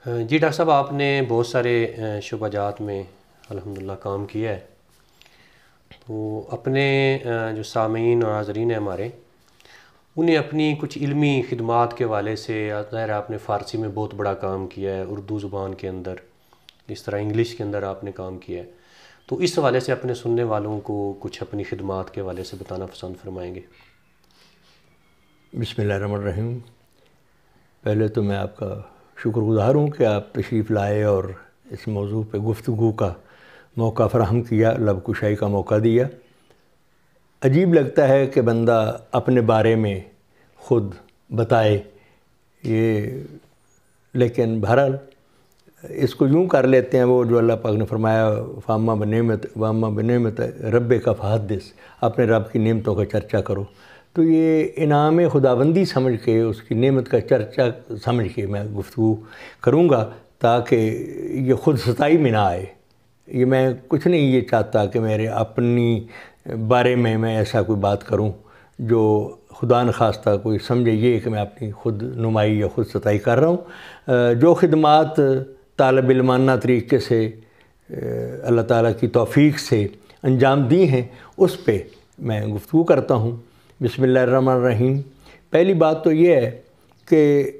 جی doctor صاحب، آپ نے بہت سارے شعبہ جات میں الحمدللہ کام کیا ہے، تو اپنے جو سامعین اور حاضرین ہیں ہمارے، انہیں اپنی کچھ علمی خدمات کے حوالے سے، ظاہر ہے آپ نے فارسی میں بہت بڑا کام کیا ہے، اردو زبان کے اندر، اس طرح انگلش کے اندر آپ نے کام کیا ہے، تو اس حوالے سے اپنے سننے والوں کو کچھ اپنی خدمات کے حوالے سے بتانا پسند فرمائیں گے؟ بسم اللہ الرحمن الرحیم۔ پہلے تو میں آپ کا شکر گزار ہوں کہ آپ تشریف لائے اور اس موضوع پہ گفتگو کا موقع فراہم کیا، لب کشائی کا موقع دیا۔ عجیب لگتا ہے کہ بندہ اپنے بارے میں خود بتائے یہ، لیکن بہرحال اس کو یوں کر لیتے ہیں، وہ جو اللہ پاک نے فرمایا فاما بنعمت رب کا فحدث، اپنے رب کی نعمتوں کا چرچا کرو، تو یہ انعام خداوندی سمجھ کے، اس کی نعمت کا چرچا سمجھ کے میں گفتگو کروں گا، تاکہ یہ خود ستائی میں نہ آئے۔ یہ میں کچھ نہیں یہ چاہتا کہ میرے اپنی بارے میں ایسا کوئی بات کروں جو خدا نخواستہ کوئی سمجھے یہ کہ میں اپنی خود نمائی یا خود ستائی کر رہا ہوں۔ جو خدمات طالب علمانہ طریقے سے اللہ تعالیٰ کی توفیق سے انجام دی ہیں، اس پہ میں گفتگو کرتا ہوں۔ بسم اللہ الرحمن الرحیم۔ پہلی بات تو یہ ہے کہ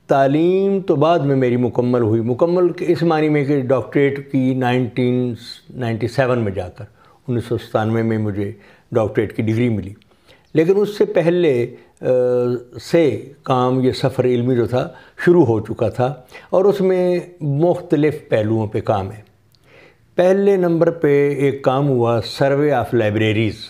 تعلیم تو بعد میں میری مکمل ہوئی، مکمل اس معنی میں کہ ڈاکٹریٹ کی 1997 میں جا کر 1997 میں مجھے ڈاکٹریٹ کی ڈگری ملی، لیکن اس سے پہلے سے کام، یہ سفر علمی جو تھا شروع ہو چکا تھا، اور اس میں مختلف پہلوؤں پہ کام ہے۔ پہلے نمبر پہ ایک کام ہوا سروے آف لائبریریز۔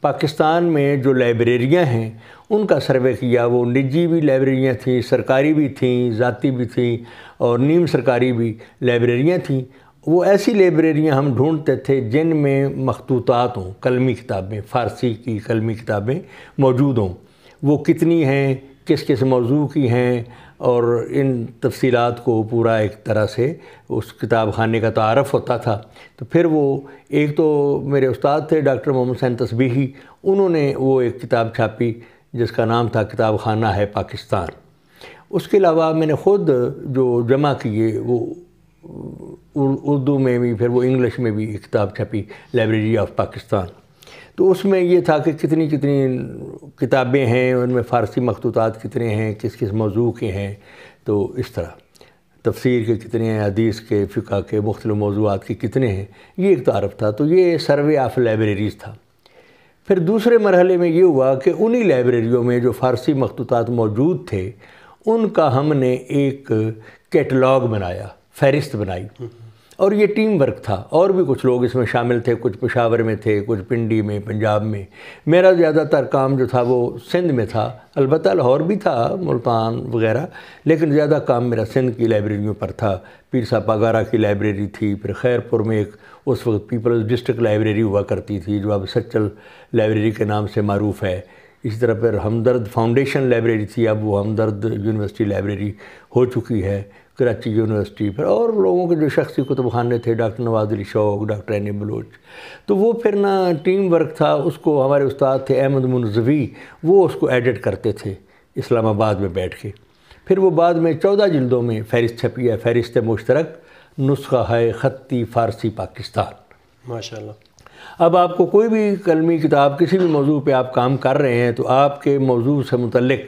پاکستان میں جو لائبریریاں ہیں ان کا سروے کیا، وہ نجی بھی لائبریریاں تھیں، سرکاری بھی تھیں، ذاتی بھی تھیں، اور نیم سرکاری بھی لائبریریاں تھیں۔ وہ ایسی لائبریریاں ہم ڈھونڈتے تھے جن میں مخطوطات ہوں، قلمی کتابیں، فارسی کی قلمی کتابیں موجود ہوں۔ وہ کتنی ہیں، کس کس موضوع کی ہیں، اور ان تفصیلات کو پورا ایک طرح سے اس کتاب خانے کا تعارف ہوتا تھا۔ تو پھر وہ ایک تو میرے استاد تھے ڈاکٹر محمد حسین تسبیحی، انہوں نے وہ ایک کتاب چھاپی جس کا نام تھا کتاب خانہ ہے پاکستان۔ اس کے علاوہ میں نے خود جو جمع کیے وہ اردو میں بھی، پھر وہ انگلش میں بھی ایک کتاب چھپی لائبریری آف پاکستان۔ تو اس میں یہ تھا کہ کتنی کتابیں ہیں، ان میں فارسی مخطوطات کتنے ہیں، کس کس موضوع کے ہیں، تو اس طرح تفسیر کے کتنے ہیں، حدیث کے، فقہ کے، مختلف موضوعات کے کتنے ہیں، یہ ایک تعارف تھا۔ تو یہ سروے آف لائبریریز تھا۔ پھر دوسرے مرحلے میں یہ ہوا کہ انہی لائبریریوں میں جو فارسی مخطوطات موجود تھے ان کا ہم نے ایک کیٹلاگ بنایا، فہرست بنائی، اور یہ ٹیم ورک تھا، اور بھی کچھ لوگ اس میں شامل تھے، کچھ پشاور میں تھے، کچھ پنڈی میں، پنجاب میں۔ میرا زیادہ تر کام جو تھا وہ سندھ میں تھا، البتہ لاہور بھی تھا، ملتان وغیرہ، لیکن زیادہ کام میرا سندھ کی لائبریریوں پر تھا۔ پیر صاحب پاگارہ کی لائبریری تھی، پھر خیر پور میں ایک اس وقت پیپلز ڈسٹرکٹ لائبریری ہوا کرتی تھی جو اب سچل لائبریری کے نام سے معروف ہے۔ اسی طرح پھر ہمدرد فاؤنڈیشن لائبریری تھی، اب وہ ہمدرد یونیورسٹی لائبریری ہو چکی ہے، کراچی یونیورسٹی۔ پھر اور لوگوں کے جو شخصی کتب خانے تھے، ڈاکٹر نواز علی شوق، ڈاکٹر عین بلوچ، تو وہ پھر نا ٹیم ورک تھا۔ اس کو ہمارے استاد تھے احمد منزوی، وہ اس کو ایڈٹ کرتے تھے اسلام آباد میں بیٹھ کے۔ پھر وہ بعد میں 14 جلدوں میں فہرست چھپی ہے، فہرست مشترک نسخہ ہے خطی فارسی پاکستان۔ ماشاءاللہ۔ اب آپ کو کوئی بھی قلمی کتاب، کسی بھی موضوع پہ آپ کام کر رہے ہیں، تو آپ کے موضوع سے متعلق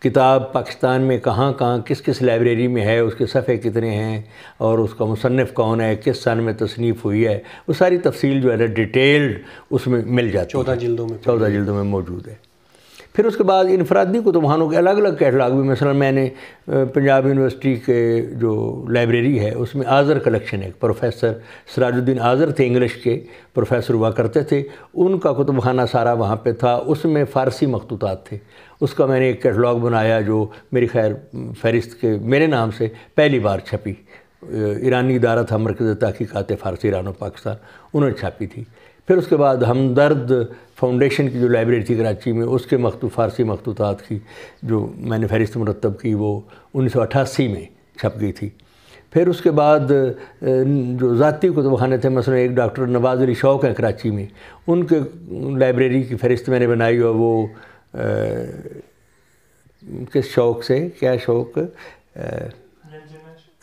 کتاب پاکستان میں کہاں کہاں کس کس لائبریری میں ہے، اس کے صفحے کتنے ہیں، اور اس کا مصنف کون ہے، کس سن میں تصنیف ہوئی ہے، وہ ساری تفصیل جو ہے نا ڈیٹیلڈ اس میں مل جاتی ہے، 14 جلدوں میں 14 جلدوں میں موجود ہے۔ پھر اس کے بعد انفرادی کتب خانوں کے الگ الگ کیٹلاگ بھی، مثلا میں نے پنجاب یونیورسٹی کے جو لائبریری ہے اس میں آذر کلیکشن ہے، پروفیسر سراج الدین آذر تھے، انگلش کے پروفیسر ہوا کرتے تھے، ان کا کتب خانہ سارا وہاں پہ تھا، اس میں فارسی مخطوطات تھے۔ اس کا میں نے ایک کیٹلاگ بنایا جو میری خیر فہرست کے میرے نام سے پہلی بار چھپی، ایرانی ادارہ تھا مرکز تحقیقات فارسی ایران و پاکستان، انہوں نے چھاپی تھی۔ پھر اس کے بعد ہمدرد فاؤنڈیشن کی جو لائبریری تھی کراچی میں، اس کے فارسی مخطوطات کی جو میں نے فہرست مرتب کی وہ 1988 میں چھپ گئی تھی۔ پھر اس کے بعد جو ذاتی کتب خانے تھے، مثلا ایک ڈاکٹر نواز علی شوق ہیں کراچی میں، ان کے لائبریری کی فہرست میں نے بنائی، اور وہ کس شوق سے، کیا شوق،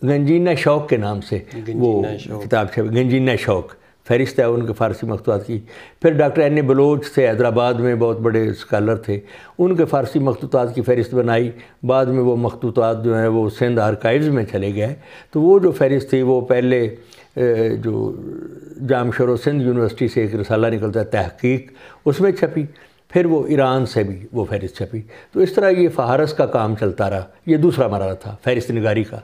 گنجینہ شوق کے نام سے وہ کتاب چھپی، گنجینہ شوق فہرست ہے ان کے فارسی مخطوطات کی. پھر ڈاکٹر این اے بلوچ تھے حیدرآباد میں، بہت بڑے اسکالر تھے، ان کے فارسی مخطوطات کی فہرست بنائی. بعد میں وہ مخطوطات جو ہیں وہ سندھ آرکائیوز میں چلے گئے. تو وہ جو فہرست تھی وہ پہلے جو جام شور و سندھ یونیورسٹی سے ایک رسالہ نکلتا ہے تحقیق، اس میں چھپی. پھر وہ ایران سے بھی وہ فہرست چھپی. تو اس طرح یہ فہارس کا کام چلتا رہا. یہ دوسرا مرحلہ تھا فہرست نگاری کا.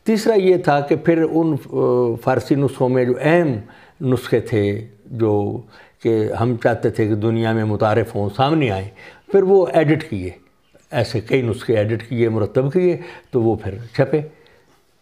تیسرا یہ تھا کہ پھر ان فارسی نسخوں میں جو اہم نسخے تھے جو کہ ہم چاہتے تھے کہ دنیا میں متعارف ہوں، سامنے آئیں، پھر وہ ایڈٹ کیے. ایسے کئی نسخے ایڈٹ کیے، مرتب کیے، تو وہ پھر چھپے.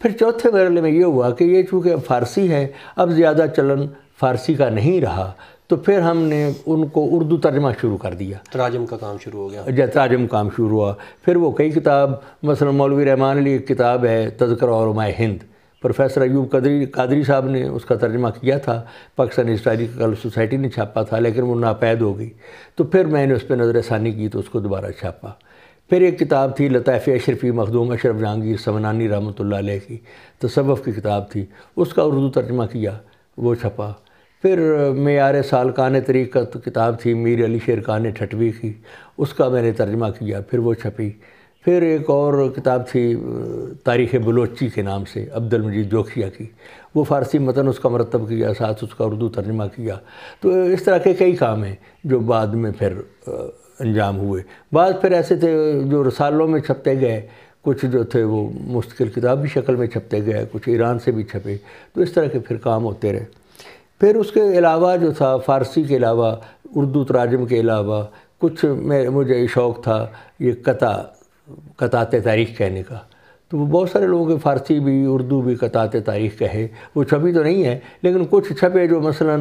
پھر چوتھے مرحلے میں یہ ہوا کہ یہ چونکہ فارسی ہے، اب زیادہ چلن فارسی کا نہیں رہا، تو پھر ہم نے ان کو اردو ترجمہ شروع کر دیا. تراجم کا کام شروع ہو گیا. تراجم کام شروع ہوا. پھر وہ کئی کتاب، مثلا مولوی رحمان علی ایک کتاب ہے تذکرہ علماء ہند، پروفیسر ایوب قادری صاحب نے اس کا ترجمہ کیا تھا، پاکستان ہسٹوریکل سوسائٹی نے چھاپا تھا، لیکن وہ ناپید ہو گئی. تو پھر میں نے اس پہ نظر ثانی کی تو اس کو دوبارہ چھاپا. پھر ایک کتاب تھی لطائف اشرفی مخدوم اشرف جہانگیر سمنانی رحمۃ اللہ علیہ کی، تصوف کی کتاب تھی، اس کا اردو ترجمہ کیا، وہ چھپا. پھر معیار سالکان طریقت کتاب تھی میر علی شیر خان ٹھٹوی کی، اس کا میں نے ترجمہ کیا، پھر وہ چھپی. پھر ایک اور کتاب تھی تاریخ بلوچی کے نام سے عبد المجید جوکھیہ کی، وہ فارسی متن اس کا مرتب کیا، ساتھ اس کا اردو ترجمہ کیا. تو اس طرح کے کئی کام ہیں جو بعد میں پھر انجام ہوئے. بعض پھر ایسے تھے جو رسالوں میں چھپتے گئے، کچھ جو تھے وہ مستقل کتابی شکل میں چھپتے گئے، کچھ ایران سے بھی چھپے. تو اس طرح کے پھر کام ہوتے رہے. پھر اس کے علاوہ جو تھا فارسی کے علاوہ، اردو تراجم کے علاوہ، کچھ مجھے شوق تھا یہ قطعات تاریخ کہنے کا. تو وہ بہت سارے لوگوں کے فارسی بھی اردو بھی قطعات تاریخ کہے، وہ چھپی تو نہیں ہے لیکن کچھ چھپے. جو مثلا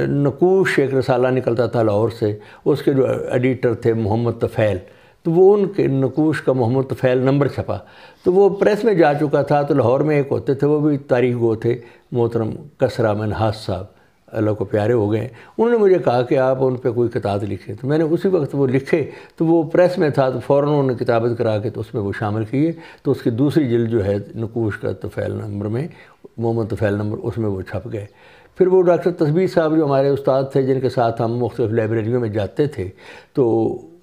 نقوش ایک رسالہ نکلتا تھا لاہور سے، اس کے جو ایڈیٹر تھے محمد طفیل، تو وہ ان کے نقوش کا محمد طفیل نمبر چھپا. تو وہ پریس میں جا چکا تھا. تو لاہور میں ایک ہوتے تھے، وہ بھی تاریخ گو تھے، محترم کسرا منہاس صاحب، اللہ کو پیارے ہو گئے. انہوں نے مجھے کہا کہ آپ ان پہ کوئی قطعات لکھیں. تو میں نے اسی وقت وہ لکھے. تو وہ پریس میں تھا تو فوراً انہوں نے کتابت کرا کے تو اس میں وہ شامل کیے. تو اس کی دوسری جلد جو ہے نقوش کا طفیل نمبر میں، محمد طفیل نمبر، اس میں وہ چھپ گئے. پھر وہ ڈاکٹر تسبیح صاحب جو ہمارے استاد تھے، جن کے ساتھ ہم مختلف لائبریریوں میں جاتے تھے، تو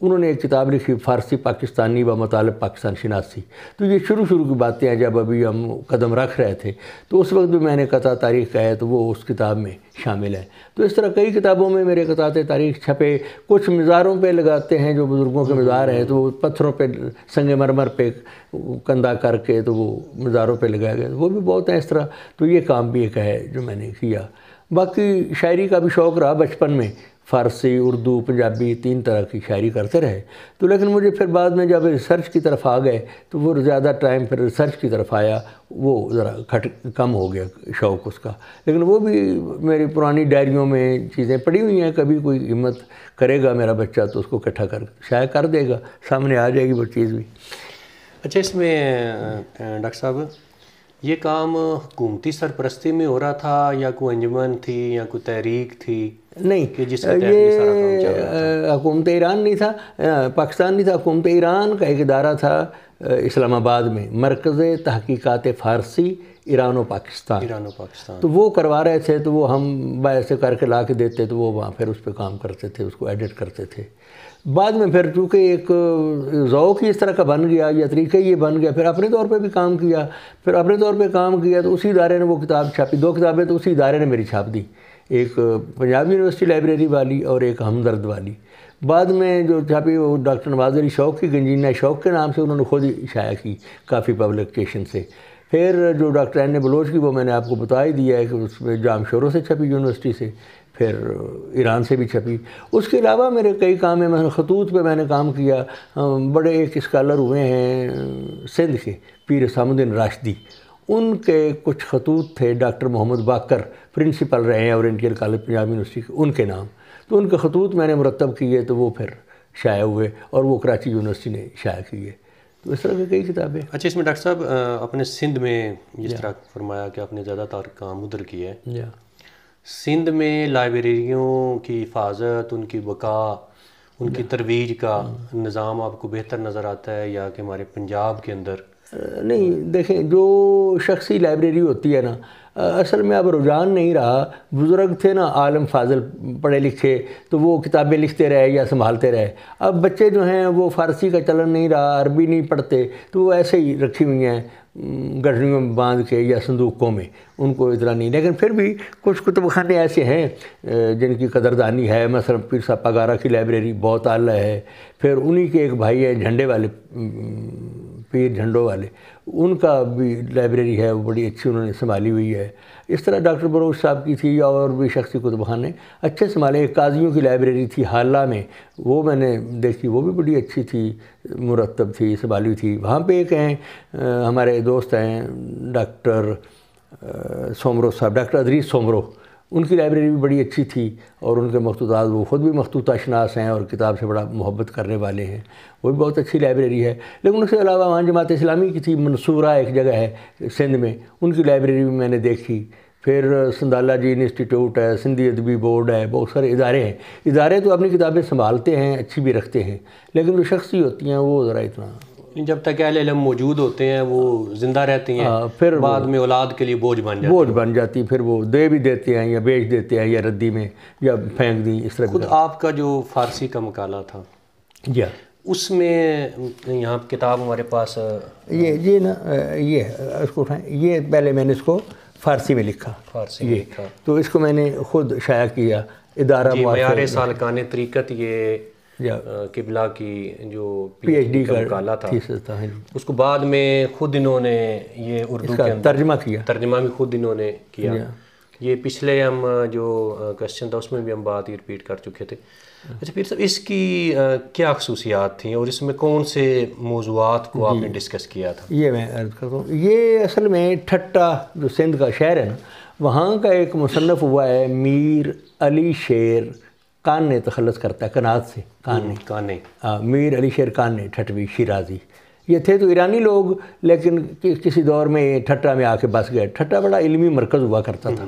انہوں نے ایک کتاب لکھی فارسی پاکستانی و مطالب پاکستان شناسی. تو یہ شروع کی باتیں ہیں جب ابھی ہم قدم رکھ رہے تھے. تو اس وقت بھی میں نے قطع تاریخ کہا ہے تو وہ اس کتاب میں شامل ہے. تو اس طرح کئی کتابوں میں میرے قطعات تاریخ چھپے. کچھ مزاروں پہ لگاتے ہیں، جو بزرگوں کے مزار ہیں تو وہ پتھروں پہ سنگ مرمر پہ کندہ کر کے تو وہ مزاروں پہ لگایا گیا، وہ بھی بہت ہیں اس طرح. تو یہ کام بھی ایک ہے جو میں نے کیا. باقی شاعری کا بھی شوق رہا بچپن میں، فارسی اردو پنجابی تین طرح کی شاعری کرتے رہے. تو لیکن مجھے پھر بعد میں جب ریسرچ کی طرف آ گئے تو وہ زیادہ ٹائم پھر ریسرچ کی طرف آیا، وہ ذرا کم ہو گیا شوق اس کا. لیکن وہ بھی میری پرانی ڈائریوں میں چیزیں پڑی ہوئی ہیں. کبھی کوئی ہمت کرے گا میرا بچہ تو اس کو اکٹھا کر شائع کر دے گا، سامنے آ جائے گی وہ چیز بھی. اچھا، اس میں ڈاکٹر صاحب یہ کام حکومتی سرپرستی میں ہو رہا تھا یا کوئی انجمن تھی یا کوئی تحریک تھی؟ نہیں، یہ حکومت ایران نہیں تھا، پاکستان نہیں تھا. حکومت ایران کا ایک ادارہ تھا اسلام آباد میں، مرکز تحقیقات فارسی ایران و پاکستان. تو وہ کروا رہے تھے. تو وہ ہم ایسے کر کے لا کے دیتے تو وہ وہاں پھر اس پہ کام کرتے تھے، اس کو ایڈٹ کرتے تھے. بعد میں پھر چونکہ ایک ذوق ہی اس طرح کا بن گیا یا طریقہ یہ بن گیا، پھر اپنے طور پہ بھی کام کیا. تو اسی ادارے نے وہ کتاب چھاپی. 2 کتابیں تو اسی ادارے نے میری چھاپ دی، ایک پنجاب یونیورسٹی لائبریری والی اور ایک ہمدرد والی. بعد میں جو چھاپی وہ ڈاکٹر نواز علی شوق کی گنجینہ شوق کے نام سے انہوں نے خود ہی شائع کی کافی پبلیکیشن سے. پھر جو ڈاکٹر این اے بلوچ کی وہ میں نے آپ کو بتا ہی دیا ہے کہ اس میں جام شوروں سے چھپی یونیورسٹی سے، پھر ایران سے بھی چھپی. اس کے علاوہ میرے کئی کام ہیں، مثلا خطوط پہ میں نے کام کیا. بڑے ایک اسکالر ہوئے ہیں سندھ کے پیر حسام الدین راشدی، ان کے کچھ خطوط تھے. ڈاکٹر محمد باقر پرنسپل رہے ہیں اورینٹل کالج پنجاب یونیورسٹی کے، ان کے نام. تو ان کے خطوط میں نے مرتب کیے تو وہ پھر شائع ہوئے اور وہ کراچی یونیورسٹی نے شائع کیے. تو اس طرح کی کئی کتابیں. اچھا، اس میں ڈاکٹر صاحب اپنے سندھ میں جس طرح فرمایا کہ آپ نے زیادہ تر کام ادھر کیا ہے، سندھ میں لائبریریوں کی حفاظت، ان کی بقا، ان کی ترویج کا نظام آپ کو بہتر نظر آتا ہے یا کہ ہمارے پنجاب کے اندر نہیں دیکھیں، جو شخصی لائبریری ہوتی ہے نا، اصل میں اب رجحان نہیں رہا. بزرگ تھے نا عالم فاضل پڑھے لکھے، تو وہ کتابیں لکھتے رہے یا سنبھالتے رہے. اب بچے جو ہیں وہ فارسی کا چلن نہیں رہا، عربی نہیں پڑھتے، تو وہ ایسے ہی رکھی ہوئی ہیں گٹھڑیوں میں باندھ کے یا صندوقوں میں، ان کو اتنا نہیں. لیکن پھر بھی کچھ کتب خانے ایسے ہیں جن کی قدردانی ہے. مثلا پیر صاحب پگارا کی لائبریری بہت اعلیٰ ہے. پھر انہی کے ایک بھائی ہیں جھنڈے والے، پیر جھنڈوں والے، ان کا بھی لائبریری ہے، وہ بڑی اچھی انہوں نے سنبھالی ہوئی ہے. اس طرح ڈاکٹر بروش صاحب کی تھی، اور بھی شخصی کتب خانے اچھے سنبھالے. ایک قاضیوں کی لائبریری تھی حالہ میں، وہ میں نے دیکھی، وہ بھی بڑی اچھی تھی، مرتب تھی، سنبھالی ہوئی تھی. وہاں پہ ایک ہیں ہمارے دوست ہیں ڈاکٹر سومرو صاحب، ڈاکٹر ادریس سومرو، ان کی لائبریری بھی بڑی اچھی تھی، اور ان کے مخطوطات، وہ خود بھی مخطوطہ شناس ہیں اور کتاب سے بڑا محبت کرنے والے ہیں. وہ بھی بہت اچھی لائبریری ہے. لیکن اس کے علاوہ وہاں جماعت اسلامی کی تھی، منصورہ ایک جگہ ہے سندھ میں، ان کی لائبریری بھی میں نے دیکھی. پھر سندالہ جی انسٹیٹیوٹ ہے، سندھی ادبی بورڈ ہے، بہت سارے ادارے ہیں. ادارے تو اپنی کتابیں سنبھالتے ہیں، اچھی بھی رکھتے ہیں، لیکن جو شخصی ہوتی ہیں وہ ذرا اتنا، جب تک اہل علم موجود ہوتے ہیں وہ زندہ رہتی ہیں، پھر بعد میں اولاد کے لیے بوجھ بن جاتی پھر وہ دے بھی دیتے ہیں یا بیچ دیتے ہیں یا ردی میں یا پھینک دیں، اس طرح. خود آپ کا جو فارسی کا مقالہ تھا جی اس میں، یہاں کتاب ہمارے پاس یہ نا، یہ اس کو اٹھائیں، یہ پہلے میں نے اس کو فارسی میں لکھا، فارسی میں لکھا، تو اس کو میں نے خود شائع کیا. ادارہ معیار سالکان طریقت، یہ قبلہ کی جو پی ایچ ڈی کا مقالہ تھا، اس کو بعد میں خود انہوں نے یہ اردو کے ترجمہ کیا، ترجمہ بھی خود انہوں نے کیا. یہ پچھلے ہم جو کوشچن تھا اس میں بھی ہم بات ہی ریپیٹ کر چکے تھے. اچھا پیر صاحب، اس کی کیا خصوصیات تھیں اور اس میں کون سے موضوعات کو آپ نے ڈسکس کیا تھا؟ یہ میں عرض کرتا ہوں. یہ اصل میں ٹھٹا جو سندھ کا شہر ہے نا، وہاں کا ایک مصنف ہوا ہے میر علی شیر کان نے، تخلص کرتا ہے کنات سے، کانے، میر علی شیر کان نے، ٹھٹوی شیرازی. یہ تھے تو ایرانی لوگ، لیکن کسی دور میں ٹھٹا میں آ کے بس گئے. ٹھٹا بڑا علمی مرکز ہوا کرتا تھا.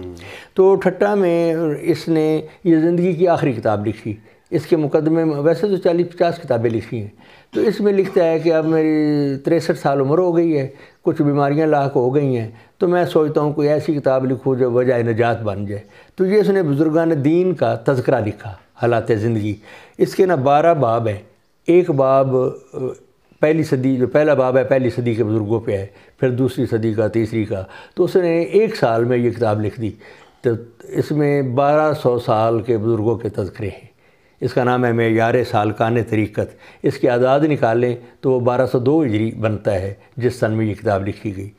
تو ٹھٹا میں اس نے یہ زندگی کی آخری کتاب لکھی. اس کے مقدمے میں ویسے تو 40-50 کتابیں لکھی ہیں. تو اس میں لکھتا ہے کہ اب میری 63 سال عمر ہو گئی ہے، کچھ بیماریاں لاحق ہو گئی ہیں، تو میں سوچتا ہوں کوئی ایسی کتاب لکھوں جو وجہ نجات بن جائے. تو یہ اس نے بزرگان دین کا تذکرہ لکھا، حالات زندگی. اس کے نا 12 باب ہیں. ایک باب پہلی صدی، جو پہلا باب ہے پہلی صدی کے بزرگوں پہ ہے، پھر دوسری صدی کا، تیسری کا. تو اس نے 1 سال میں یہ کتاب لکھ دی. تو اس میں 1200 سال کے بزرگوں کے تذکرے ہیں. اس کا نام ہے معیار سالکان طریقت. اس کے اعداد نکالیں تو وہ 1202 ہجری بنتا ہے جس سن میں یہ کتاب لکھی گئی.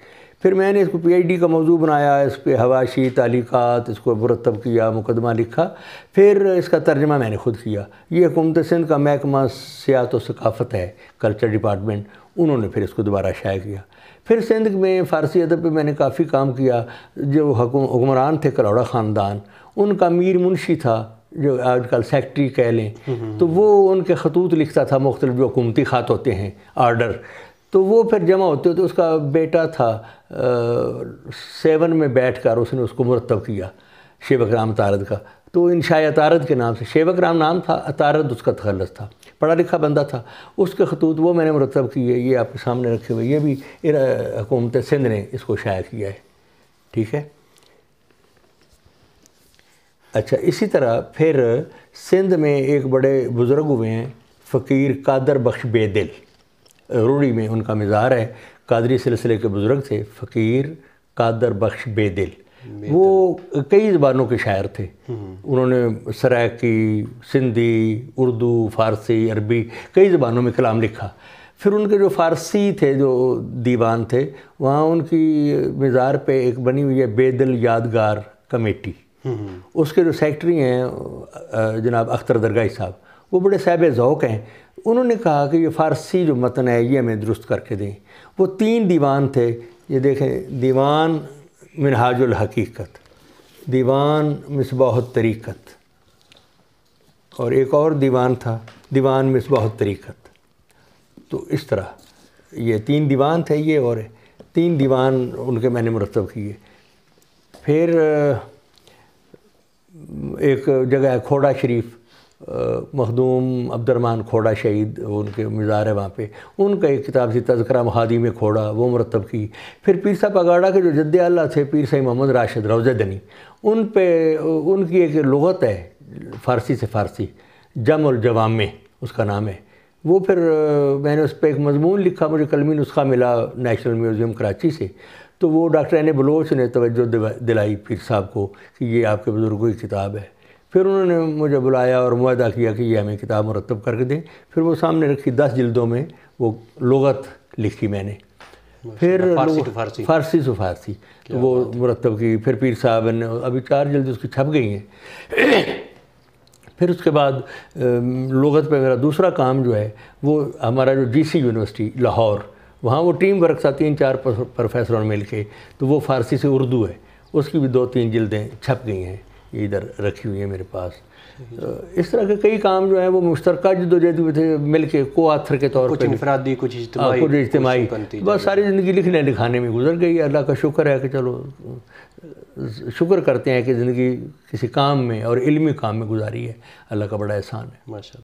پھر میں نے اس کو پی ایچ ڈی کا موضوع بنایا، اس پہ حواشی، تعلیقات، اس کو مرتب کیا، مقدمہ لکھا. پھر اس کا ترجمہ میں نے خود کیا. یہ حکومت سندھ کا محکمہ سیاحت و ثقافت ہے، کلچر ڈپارٹمنٹ، انہوں نے پھر اس کو دوبارہ شائع کیا. پھر سندھ میں فارسی ادب پہ میں نے کافی کام کیا. جو حکمران تھے کلوڑا خاندان، ان کا میر منشی تھا، جو آج کل سیکٹری کہہ لیں، تو وہ ان کے خطوط لکھتا تھا، مختلف جو حکومتی خط ہوتے ہیں، آرڈر. تو وہ پھر جمع ہوتے تو اس کا بیٹا تھا 7 میں بیٹھ کر اس نے اس کو مرتب کیا، شیوک رام اتارد کا. تو انشاء اتارد کے نام سے، شیوک رام نام تھا، اتارد اس کا تخلص تھا. پڑھا لکھا بندہ تھا. اس کے خطوط وہ میں نے مرتب کیے، یہ آپ کے سامنے رکھے ہوئے. یہ بھی حکومت سندھ نے اس کو شائع کیا ہے. ٹھیک ہے. اچھا، اسی طرح پھر سندھ میں ایک بڑے بزرگ ہوئے ہیں، فقیر قادر بخش بے دل. روڑی میں ان کا مزار ہے. قادری سلسلے کے بزرگ تھے فقیر قادر بخش بے دل. وہ کئی زبانوں کے شاعر تھے. انہوں نے سرائکی، سندھی، اردو، فارسی، عربی، کئی زبانوں میں کلام لکھا. پھر ان کے جو فارسی تھے، جو دیوان تھے، وہاں ان کی مزار پہ ایک بنی ہوئی ہے بے دل یادگار کمیٹی. اس کے جو سیکٹری ہیں جناب اختر درگاہی صاحب، وہ بڑے صاحب ذوق ہیں. انہوں نے کہا کہ یہ فارسی جو متن ہے یہ ہمیں درست کر کے دیں. وہ 3 دیوان تھے. یہ دیکھیں، دیوان منہاج الحقیقت، دیوان مصباح الطریقت، اور ایک اور دیوان تھا دیوان مصباح الطریقت. تو اس طرح یہ 3 دیوان تھے. یہ اور 3 دیوان ان کے میں نے مرتب کیے. پھر ایک جگہ ہے کھوڑا شریف، مخدوم عبد الرحمن کھوڑا شہید ان کے مزار ہے وہاں پہ، ان کا ایک کتاب تھی تذکرہ مخادیم کھوڑا، وہ مرتب کی۔ پھر پیر صاحب اگاڑا کے جو جد اعلیٰ تھے پیر صاحب محمد راشد روضہ دنی، ان پہ ان کی ایک لغت ہے فارسی سے فارسی، جمع الجوامع اس کا نام ہے، وہ پھر میں نے اس پہ ایک مضمون لکھا، مجھے قلمی نسخہ ملا نیشنل میوزیم کراچی سے، تو وہ ڈاکٹر این بلوچ نے توجہ دلائی پیر صاحب کو کہ یہ آپ کے بزرگوں کی کتاب ہے۔ پھر انہوں نے مجھے بلایا اور معاہدہ کیا کہ یہ ہمیں کتاب مرتب کر کے دیں، پھر وہ سامنے رکھی 10 جلدوں میں وہ لغت لکھی میں نے، پھر فارسی سے فارسی تو وہ مرتب کی، پھر پیر صاحب نے ابھی 4 جلد اس کی چھپ گئی ہیں۔ پھر اس کے بعد لغت پہ میرا دوسرا کام جو ہے وہ ہمارا جو جی سی یونیورسٹی لاہور، وہاں وہ ٹیم ورک تھا 3-4 پروفیسروں نے مل کے، تو وہ فارسی سے اردو ہے، اس کی بھی 2-3 جلدیں چھپ گئی ہیں، یہ ادھر رکھی ہوئی ہیں میرے پاس۔ اس طرح کے کئی کام جو ہیں وہ مشترکہ جدوجہد میں تھے، مل کے کو آتھر کے طور پہ، کچھ انفرادی، کچھ اجتماعی، بس ساری زندگی لکھنے لکھانے میں گزر گئی۔ اللہ کا شکر ہے کہ چلو شکر کرتے ہیں کہ زندگی کسی کام میں اور علمی کام میں گزاری ہے، اللہ کا بڑا احسان ہے۔ ماشاء اللہ۔